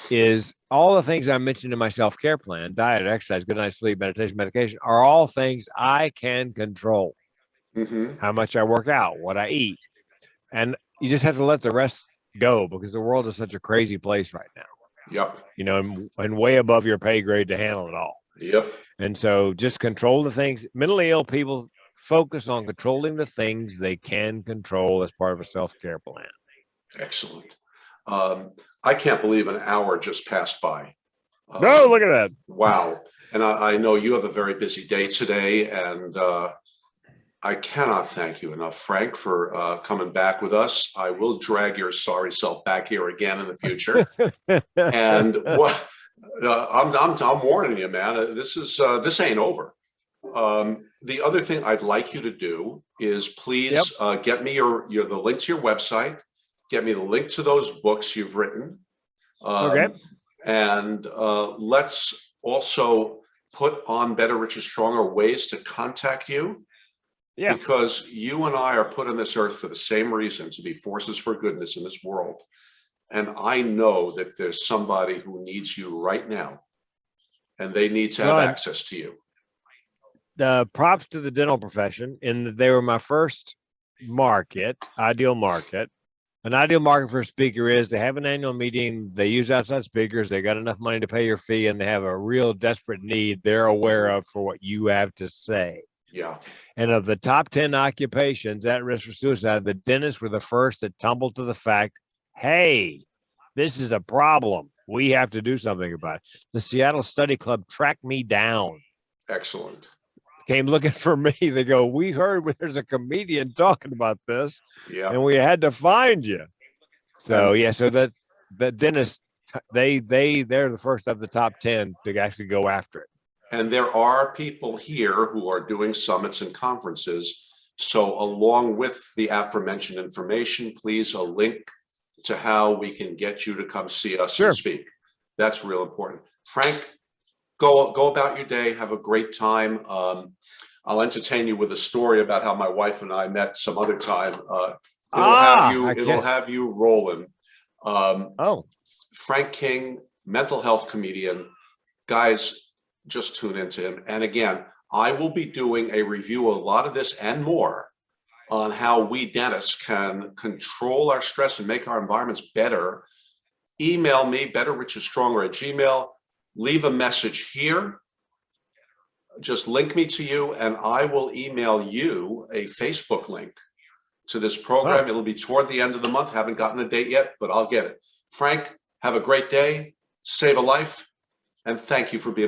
is all the things I mentioned in my self-care plan, diet, exercise, good night's sleep, meditation, medication, are all things I can control. Mhm. How much I work out, what I eat. And you just have to let the rest go because the world is such a crazy place right now, Yep. you know, and way above your pay grade to handle it all. Yep. And so just control the things. Mentally ill people focus on controlling the things they can control as part of a self-care plan. Excellent. Um, I can't believe an hour just passed by. No, look at that. Wow. And I know you have a very busy day today, and I cannot thank you enough, Frank, for coming back with us. I will drag your sorry self back here again in the future. And what I'm warning you, man. This ain't over. The other thing I'd like you to do is please get me the link to your website. Get me the link to those books you've written. Okay. And let's also put on Better, Richer, Stronger ways to contact you. Yeah. Because you and I are put on this earth for the same reason, to be forces for goodness in this world. And I know that there's somebody who needs you right now, and they need to have access to you. The props to the dental profession in that they were my first ideal market. An ideal market for a speaker is they have an annual meeting, they use outside speakers, they got enough money to pay your fee, and they have a real desperate need they're aware of for what you have to say. Yeah. And of the top 10 occupations at risk for suicide, the dentists were the first that tumbled to the fact, hey, this is a problem. We have to do something about it. The Seattle Study Club tracked me down. Excellent. Came looking for me. They go, we heard there's a comedian talking about this, Yeah. and we had to find you. So yeah, so that dentists, they're the first of the top 10 to actually go after it. And there are people here who are doing summits and conferences. So along with the aforementioned information, please a link to how we can get you to come see us and speak. That's real important. Frank, go about your day. Have a great time. I'll entertain you with a story about how my wife and I met some other time. It'll have you rolling. Frank King, mental health comedian. Guys, just tune into him. And again, I will be doing a review of a lot of this and more on how we dentists can control our stress and make our environments better. Email me, betterricherstronger@gmail.com. Leave a message here. Just link me to you, and I will email you a Facebook link to this program. It'll be toward the end of the month. Haven't gotten a date yet, but I'll get it. Frank, have a great day. Save a life. And thank you for being